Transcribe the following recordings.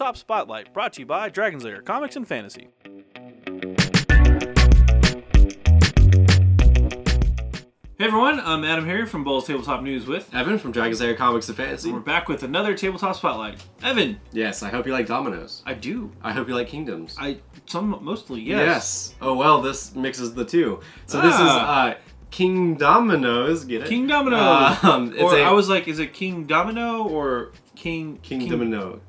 Tabletop Spotlight, brought to you by Dragon's Lair Comics and Fantasy. Hey everyone, I'm AdamHarry from Bowls Tabletop News with Evan from Dragon's Lair Comics and Fantasy. We're back with another Tabletop Spotlight. Evan! Yes, I hope you like Dominos. I do. I hope you like Kingdoms. Mostly, yes. Yes. Oh well, this mixes the two. So this is Kingdomino's, get it? Kingdomino! I was like, is it King Domino or Kingdomino.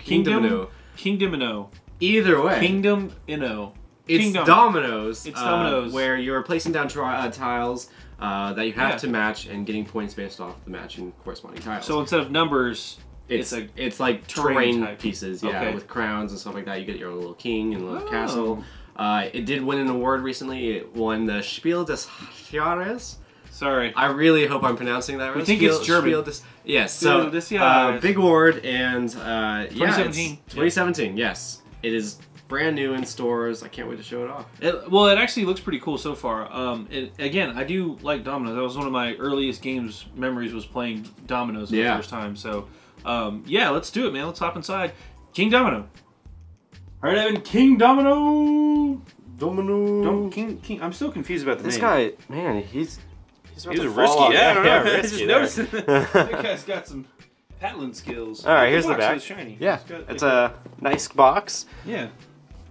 Kingdomino. Either way. Kingdomino. It's Dominos. It's Dominos. Where you're placing down tiles that you have to match and getting points based off the matching corresponding tiles. So instead of numbers, it's like terrain pieces, okay. with crowns and stuff like that. You get your little king and a little castle. It did win an award recently. It won the Spiel des Jahres. Sorry. I really hope I'm pronouncing that right. I think it's German. Yes, so big award and 2017. 2017, yes. It is brand new in stores. I can't wait to show it off. It actually looks pretty cool so far. Again, I do like Dominos. That was one of my earliest memories was playing Dominos for the first time. So, yeah, let's do it, man. Let's hop inside. King Domino. All right, Evan. King Domino. King. I'm still confused about the name. This guy, man, he's a risky. Yeah, I don't know. Yeah, I just noticed that guy's got some paddling skills. All right, here's the back. It's shiny. Yeah, it's a nice box. Yeah.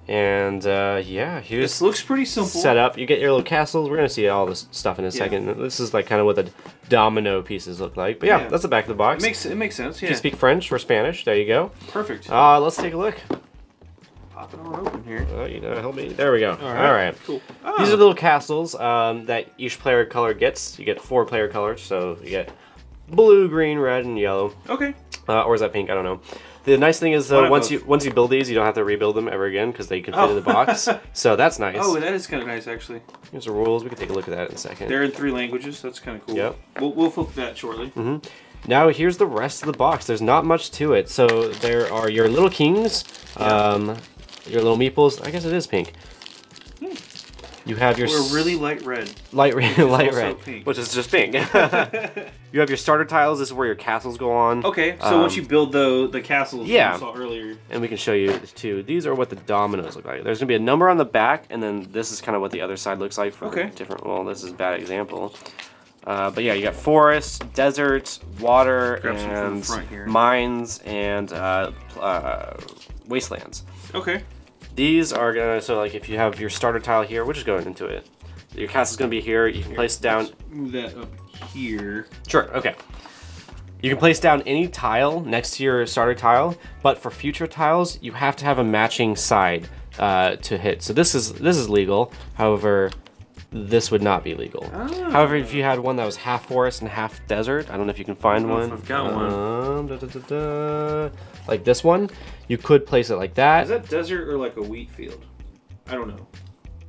And yeah, here's this looks pretty simple. Set up. You get your little castles. We're gonna see all this stuff in a second. This is like kind of what the domino pieces look like. But yeah, that's the back of the box. It makes sense. Yeah. If you speak French or Spanish, there you go. Perfect. Let's take a look. Pop it on open here. You know, help me. There we go. All right. Cool. These are little castles that each player color gets. You get 4 player colors, so you get blue, green, red, and yellow. Okay. Or is that pink? I don't know. The nice thing is once you build these, you don't have to rebuild them ever again because they can fit in the box. So that's nice. Oh, that is kind of nice actually. Here's the rules. We can take a look at that in a second. They're in 3 languages. That's kind of cool. Yep. We'll flip that shortly. Now here's the rest of the box. There's not much to it. So there are your little kings, your little meeples. I guess it is pink. You have your really light red. Light red, pink. which is just pink. You have your starter tiles. This is where your castles go on. Okay, so once you build the castles you saw earlier. And we can show you too. These are what the dominoes look like. There's going to be a number on the back, and then this is kind of what the other side looks like for different... Well, this is a bad example. But yeah, you got forests, deserts, water, and mines, and wastelands. Okay. These are gonna, so like if you have your starter tile here, we're just going into it. Your castle's gonna be here. You can place down. Move that up here. Sure. Okay. You can place down any tile next to your starter tile, but for future tiles, you have to have a matching side to hit. So this is legal. However, this would not be legal. However, if you had one that was half forest and half desert, I don't know if you can find one. I've got one. Like this one, you could place it like that. Is that desert or like a wheat field? I don't know.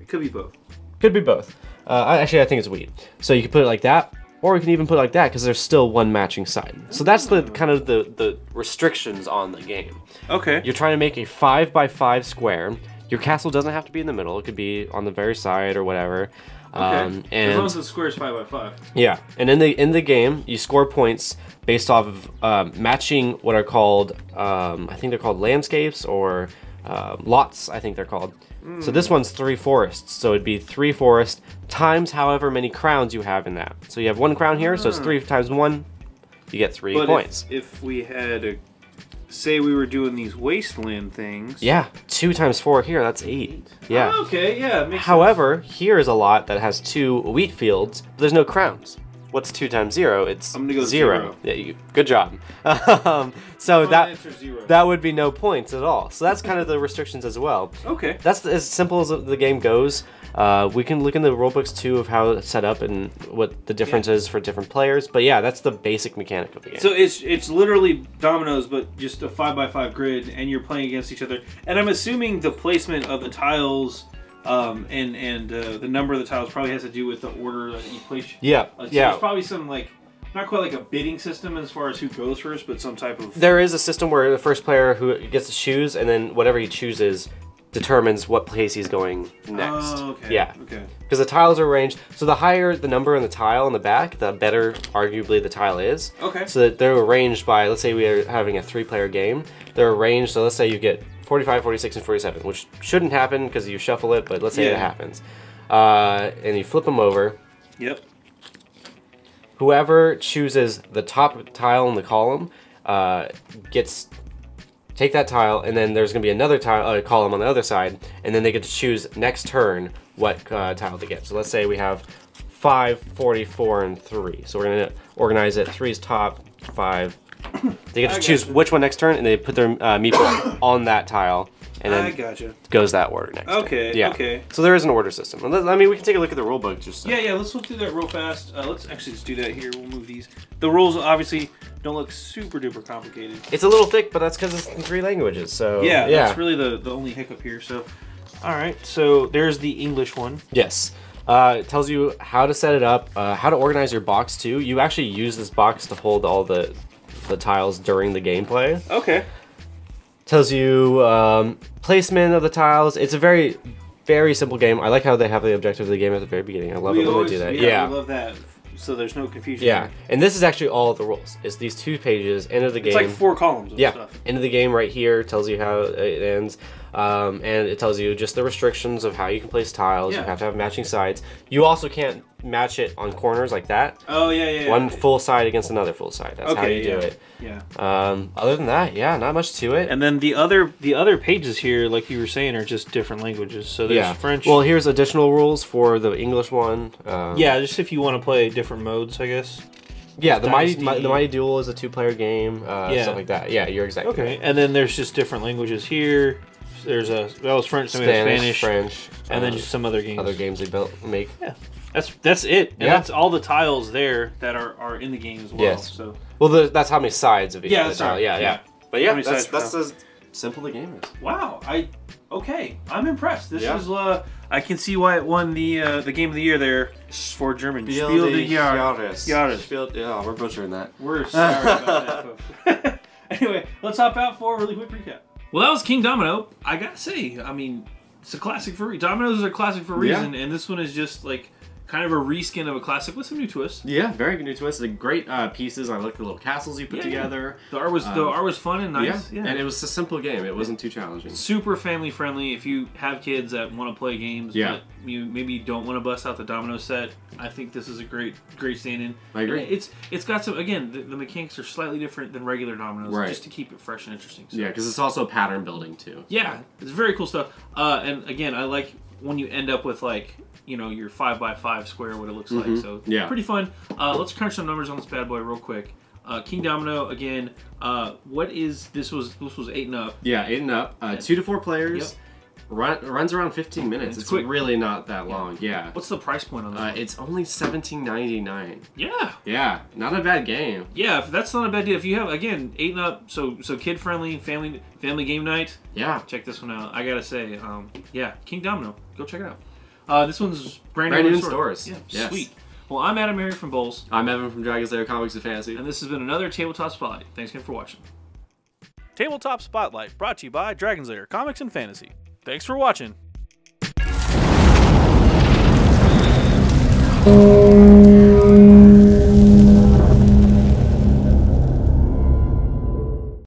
It could be both. Could be both. Actually, I think it's wheat. So you can put it like that, or you can even put it like that because there's still one matching side. So that's the kind of the restrictions on the game. Okay. You're trying to make a 5x5 square. Your castle doesn't have to be in the middle. It could be on the very side or whatever. Okay. As long as the square is 5x5. Yeah, and in the game, you score points based off of matching what are called, I think they're called landscapes or lots. I think they're called. So this one's 3 forests. So it'd be 3 forests times however many crowns you have in that. So you have 1 crown here, so it's 3 times 1. You get 3 points. If we had say we were doing these wasteland things. Yeah, 2 times 4 here, that's 8. Yeah. Oh, okay, yeah. Makes However, here is a lot that has 2 wheat fields, but there's no crowns. What's 2 times 0? It's I'm gonna go 0. Yeah, good job. So that would be no points at all. So that's kind of the restrictions as well. Okay. That's as simple as the game goes. We can look in the rulebooks too of how it's set up and what the difference is for different players. But yeah, that's the basic mechanic of the game. So it's literally dominoes, but just a 5x5 grid, and you're playing against each other. And I'm assuming the placement of the tiles and the number of the tiles probably has to do with the order that you place. Yeah. So there's probably some like not quite like a bidding system as far as who goes first, but some type of. There is a system where the first player who gets to choose, and then whatever he chooses determines what place he's going next. Oh, okay. Yeah. Okay. Because the tiles are arranged, so the higher the number in the tile on the back, the better arguably the tile is. Okay. So that they're arranged by, let's say we are having a 3-player game, they're arranged, so let's say you get 45, 46, and 47, which shouldn't happen because you shuffle it, but let's say it happens. And you flip them over. Yep. Whoever chooses the top tile in the column gets take that tile, and then there's going to be another tile column on the other side, and then they get to choose next turn what tile to get. So let's say we have 5, 44, and 3. So we're going to organize it. 3 is top, 5. They get to choose which one next turn, and they put their meeple on that tile, and then goes that order next. Okay. Turn. Yeah. Okay. So there is an order system. I mean, we can take a look at the rule book just. Yeah. Let's look through that real fast. Let's actually just do that here. We'll move these. The rules obviously don't look super duper complicated. It's a little thick, but that's because it's in 3 languages. So yeah, that's really the only hiccup here. So, all right. So there's the English one. Yes. It tells you how to set it up, how to organize your box too. You actually use this box to hold all the tiles during the gameplay. Okay. Tells you placement of the tiles. It's a very, very simple game. I like how they have the objective of the game at the very beginning. I love it when they do that. Yeah, I love that. So there's no confusion. Yeah, there. And this is actually all of the rules. It's these 2 pages, end of the game. It's like 4 columns of stuff. End of the game right here tells you how it ends. And it tells you just the restrictions of how you can place tiles. You have to have matching sides. You also can't match it on corners like that. Oh, yeah. One full side against another full side. That's how you do it. Yeah. Other than that, not much to it. And then the other pages here, like you were saying, are just different languages. So there's French. Well, here's additional rules for the English one. Just if you want to play different modes, I guess. Yeah, the Mighty Duel is a 2-player game. Stuff like that. Yeah, you're exactly right. And then there's just different languages here. There's that was French, Spanish, French, and then just some other games. Other games they make. Yeah, that's it. And that's all the tiles there that are in the game as well. Yes. So that's how many sides of each tile. Yeah. But that's as simple the game is. Wow. I'm impressed. This is I can see why it won the game of the year there for German. Spiel des Jahres. Yeah, we're butchering that. We're sorry about that, folks. Anyway, let's hop out for a really quick recap. Well, that was Kingdomino. I gotta say, I mean, it's a classic for Dominoes are a classic for a reason, and this one is just like kind of a reskin of a classic with some new twists. Yeah, very good new twists. The great pieces. I like the little castles you put together. The art was fun and nice. Yeah, and it was a simple game. It wasn't too challenging. Super family friendly. If you have kids that want to play games, but you maybe don't want to bust out the domino set, I think this is a great stand-in. I agree. It's got some, again, the mechanics are slightly different than regular dominoes, just to keep it fresh and interesting. So. Yeah, because it's also pattern building too. Yeah, it's very cool stuff. And again, I like when you end up with like, your 5x5 square, what it looks like. So pretty fun. Let's crunch some numbers on this bad boy real quick. Kingdomino again. What is this? Was 8 and up? Yeah, 8 and up. 2 to 4 players. Yep. Runs around 15 minutes. It's really not that long. Yeah. What's the price point on that? It's only $17.99. Yeah. Yeah, not a bad game. Yeah, that's not a bad deal. If you have 8 and up, so kid friendly, family game night. Yeah. Check this one out. I gotta say, Kingdomino. Go check it out. This one's brand new in stores. Yeah, yes. Sweet. Well, I'm AdamHarry from Bowls. I'm Evan from Dragon's Lair Comics and Fantasy. And this has been another Tabletop Spotlight. Thanks again for watching. Tabletop Spotlight, brought to you by Dragon's Lair Comics and Fantasy. Thanks for watching.